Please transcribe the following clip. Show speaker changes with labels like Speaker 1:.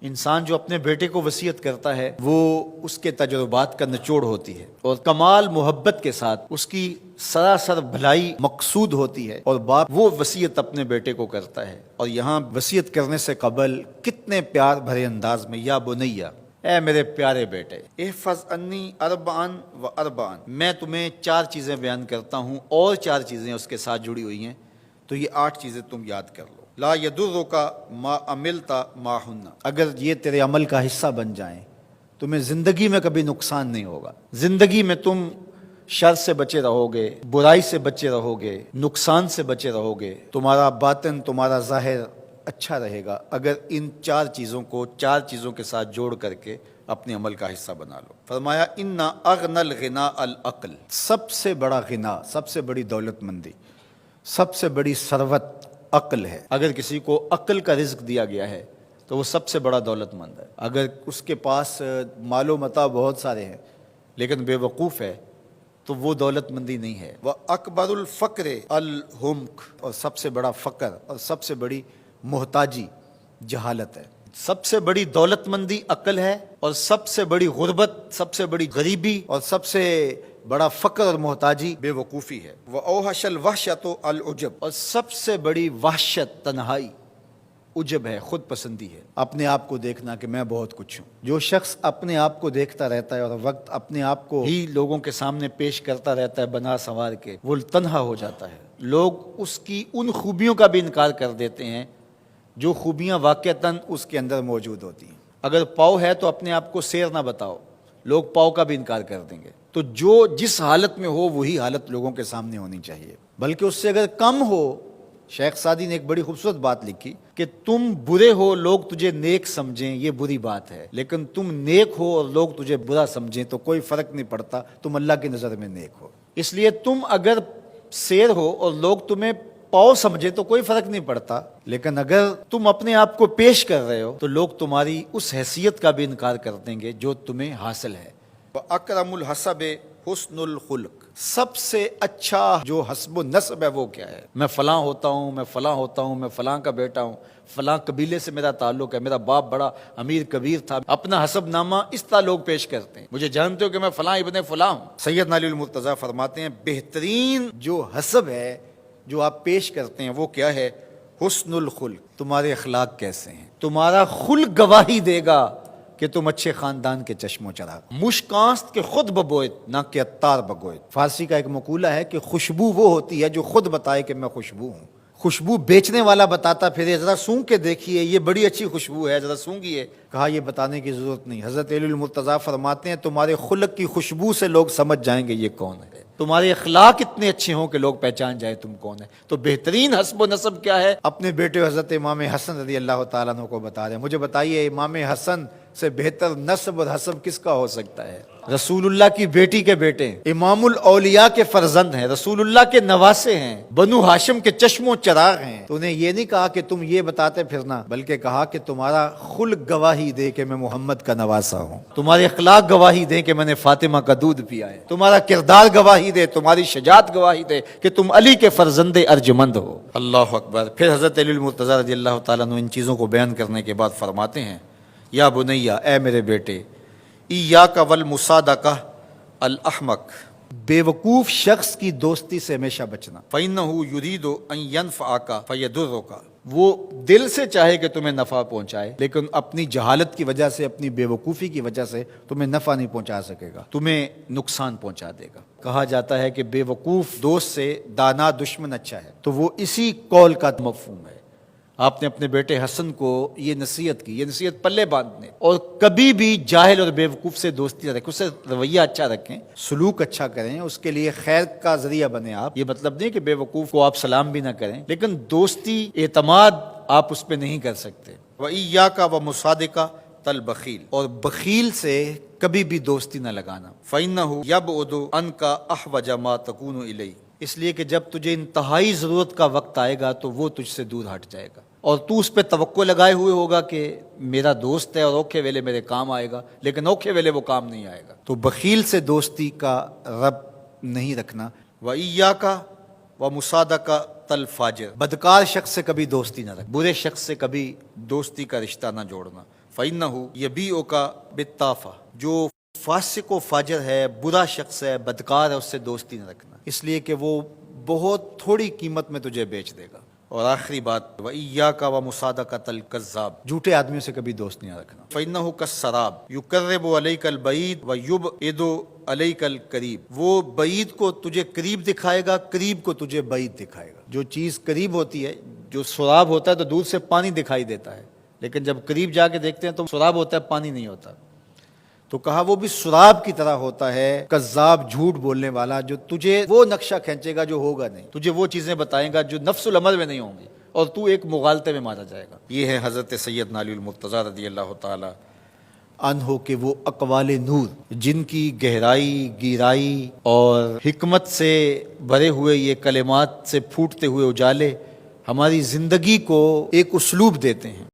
Speaker 1: انسان جو اپنے بیٹے کو وصیت کرتا ہے وہ اس کے تجربات کا نچوڑ ہوتی ہے اور کمال محبت کے ساتھ اس کی سراسر بھلائی مقصود ہوتی ہے، اور باپ وہ وصیت اپنے بیٹے کو کرتا ہے۔ اور یہاں وصیت کرنے سے قبل کتنے پیار بھرے انداز میں، یا بنیا، اے میرے پیارے بیٹے، احفظ انی اربعن و اربعن، میں تمہیں 4 چیزیں بیان کرتا ہوں اور 4 چیزیں اس کے ساتھ جڑی ہوئی ہیں، تو یہ 8 چیزیں تم یاد کر لو۔ لا یضرک ما عملت معہن، اگر یہ تیرے عمل کا حصہ بن جائیں تمہیں زندگی میں کبھی نقصان نہیں ہوگا، زندگی میں تم شر سے بچے رہو گے، برائی سے بچے رہو گے، نقصان سے بچے رہو گے، تمہارا باطن تمہارا ظاہر اچھا رہے گا اگر ان 4 چیزوں کو 4 چیزوں کے ساتھ جوڑ کر کے اپنے عمل کا حصہ بنا لو۔ فرمایا ان اغنى الغنى العقل، سب سے بڑا غنا، سب سے بڑی دولت مندی، سب سے بڑی ثروت عقل ہے۔ اگر کسی کو عقل کا رزق دیا گیا ہے تو وہ سب سے بڑا دولت مند ہے۔ اگر اس کے پاس مال و متاع بہت سارے ہیں لیکن بے وقوف ہے تو وہ دولت مندی نہیں ہے۔ وَأَكْبَرُ الْفَقْرِ الْحُمْقُ، اور سب سے بڑا فقر اور سب سے بڑی محتاجی جہالت ہے۔ سب سے بڑی دولت مندی عقل ہے، اور سب سے بڑی غربت، سب سے بڑی غریبی اور سب سے بڑا فقر اور محتاجی بے وقوفی ہے۔ وَأَوْحَشَ الْوَحْشَةُ الْعُجْبُ، اور سب سے بڑی وحشت تنہائی عجب ہے، خود پسندی ہے، اپنے آپ کو دیکھنا کہ میں بہت کچھ ہوں۔ جو شخص اپنے آپ کو دیکھتا رہتا ہے اور وقت اپنے آپ کو ہی لوگوں کے سامنے پیش کرتا رہتا ہے بنا سنوار کے، وہ تنہا ہو جاتا ہے۔ لوگ اس کی ان خوبیوں کا بھی انکار کر دیتے ہیں جو خوبیاں واقعتاً اس کے اندر موجود ہوتی ہیں۔ اگر پاؤ ہے تو اپنے آپ کو سیر نہ بتاؤ، لوگ پاؤ کا بھی انکار کر دیں گے۔ تو جو جس حالت میں ہو وہی حالت لوگوں کے سامنے ہونی چاہیے، بلکہ اس سے اگر کم ہو۔ شیخ سعدی نے ایک بڑی خوبصورت بات لکھی کہ تم برے ہو لوگ تجھے نیک سمجھیں یہ بری بات ہے، لیکن تم نیک ہو اور لوگ تجھے برا سمجھیں تو کوئی فرق نہیں پڑتا، تم اللہ کی نظر میں نیک ہو۔ اس لیے تم اگر سیر ہو اور لوگ تمہیں پاؤ سمجھے تو کوئی فرق نہیں پڑتا، لیکن اگر تم اپنے آپ کو پیش کر رہے ہو تو لوگ تمہاری اس حیثیت کا بھی انکار کر دیں گے جو تمہیں حاصل ہے۔ وَأَكْرَمُ الْحَسَبِ حُسْنُ الْخُلُقِ، سب سے اچھا جو حسب و نسب ہے وہ کیا ہے؟ میں فلاں ہوتا ہوں، میں فلاں ہوتا ہوں، میں فلاں کا بیٹا ہوں، فلاں قبیلے سے میرا تعلق ہے، میرا باپ بڑا امیر کبیر تھا۔ اپنا حسب نامہ اس طرح لوگ پیش کرتے ہیں، مجھے جانتے ہو کہ میں فلاں ابن فلاں ہوں۔ سیدنا علی المرتضیٰ فرماتے ہیں بہترین جو حسب ہے جو آپ پیش کرتے ہیں وہ کیا ہے؟ حسن الخلق، تمہارے اخلاق کیسے ہیں، تمہارا خلق گواہی دے گا کہ تم اچھے خاندان کے چشم و چراغ۔ مشکانست کے خود ببوئت نہ کہ عطار بگوئت۔ فارسی کا ایک مقولہ ہے کہ خوشبو وہ ہوتی ہے جو خود بتائے کہ میں خوشبو ہوں۔ خوشبو بیچنے والا بتاتا پھر ذرا سونگ کے دیکھیے یہ بڑی اچھی خوشبو ہے، ذرا سونگیے، کہا یہ بتانے کی ضرورت نہیں۔ حضرت علی المرتضیٰ فرماتے ہیں تمہارے خلق کی خوشبو سے لوگ سمجھ جائیں گے یہ کون ہے، تمہارے اخلاق اتنے اچھے ہوں کہ لوگ پہچان جائے تم کون ہے۔ تو بہترین حسب و نسب کیا ہے؟ اپنے بیٹے حضرت امام حسن رضی اللہ تعالیٰ عنہ کو بتا رہے ہیں، مجھے بتائیے امام حسن سے بہتر نسب اور حسب کس کا ہو سکتا ہے؟ رسول اللہ کی بیٹی کے بیٹے، امام الاولیاء کے فرزند ہیں، رسول اللہ کے نواسے ہیں، بنو ہاشم کے چشم و چراغ ہیں۔ تو انہیں یہ نہیں کہا کہ تم یہ بتاتے پھرنا، بلکہ کہا کہ تمہارا خلق گواہی دے کہ میں محمد کا نواسا ہوں، تمہارے اخلاق گواہی دے کہ میں نے فاطمہ کا دودھ پیا ہے، تمہارا کردار گواہی دے، تمہاری شجاعت گواہی دے کہ تم علی کے فرزند ارجمند ہو۔ اللہ اکبر۔ پھر حضرت علی المرتضیٰ رضی اللہ تعالیٰ عنہ ان چیزوں کو بیان کرنے کے بعد فرماتے ہیں یا بنیا، اے میرے بیٹے، ایاک والمصادقہ الاحمق، بے وقوف شخص کی دوستی سے ہمیشہ بچنا۔ فإنہ یرید ان ینفعک فیضرک، وہ دل سے چاہے کہ تمہیں نفع پہنچائے لیکن اپنی جہالت کی وجہ سے، اپنی بے وقوفی کی وجہ سے تمہیں نفع نہیں پہنچا سکے گا، تمہیں نقصان پہنچا دے گا۔ کہا جاتا ہے کہ بے وقوف دوست سے دانا دشمن اچھا ہے، تو وہ اسی قول کا مفہوم ہے۔ آپ نے اپنے بیٹے حسن کو یہ نصیحت کی، یہ نصیحت پلے باندھنے، اور کبھی بھی جاہل اور بے وقوف سے دوستی نہ رکھیں، اس سے رویہ اچھا رکھیں، سلوک اچھا کریں، اس کے لیے خیر کا ذریعہ بنیں۔ آپ یہ مطلب نہیں کہ بے وقوف کو آپ سلام بھی نہ کریں، لیکن دوستی اعتماد آپ اس پہ نہیں کر سکتے۔ وَإِيَّاكَ وَمُصَادِقَةَ الْبَخِيلِ، اور بخیل سے کبھی بھی دوستی نہ لگانا۔ فَإِنَّهُ يَبْعُدُ عَنْكَ أَحْوَجَ مَا تَكُونُ إِلَيْهِ، اس لیے کہ جب تجھے انتہائی ضرورت کا وقت آئے گا تو وہ تجھ سے دور ہٹ جائے گا، اور تو اس پہ توقع لگائے ہوئے ہوگا کہ میرا دوست ہے اور اوکھے ویلے میرے کام آئے گا، لیکن اوکھے ویلے وہ کام نہیں آئے گا۔ تو بخیل سے دوستی کا رب نہیں رکھنا۔ وَإِيَّاكَ وَمُصَادَقَةَ الْفَاجِرِ، بدکار شخص سے کبھی دوستی نہ رکھ، برے شخص سے کبھی دوستی کا رشتہ نہ جوڑنا۔ فَإِنَّهُ يَبِيعُكَ بِالطَّافَةِ، جو فاسق و فاجر ہے، برا شخص ہے، بدکار ہے، اس سے دوستی نہ رکھنا، اس لیے کہ وہ بہت تھوڑی قیمت میں تجھے بیچ دے گا۔ اور آخری بات، وَإِيَّاكَ وَمُصَادَقَةَ الْكَذَّابِ، جھوٹے آدمیوں سے کبھی دوست نہیں رکھنا۔ فَإِنَّهُ كَالسَّرَابِ يُقَرِّبُ عَلَيْكَ الْبَعِيدَ وَيُبْعِدُ عَلَيْكَ الْقَرِيبَ، وہ بعید کو تجھے قریب دکھائے گا، قریب کو تجھے بعید دکھائے گا۔ جو چیز قریب ہوتی ہے، جو سراب ہوتا ہے تو دور سے پانی دکھائی دیتا ہے، لیکن جب قریب جا کے دیکھتے ہیں تو سراب ہوتا ہے، پانی نہیں ہوتا۔ تو کہا وہ بھی سراب کی طرح ہوتا ہے، کذاب، جھوٹ بولنے والا، جو تجھے وہ نقشہ کھینچے گا جو ہوگا نہیں، تجھے وہ چیزیں بتائے گا جو نفس العمل میں نہیں ہوں گی، اور تو ایک مغالطے میں مارا جائے گا۔ یہ ہے حضرت سیدنا علی المرتضیٰ رضی اللہ تعالی عنہ کے وہ اقوال نور، جن کی گہرائی، گیرائی اور حکمت سے بھرے ہوئے یہ کلمات سے پھوٹتے ہوئے اجالے ہماری زندگی کو ایک اسلوب دیتے ہیں۔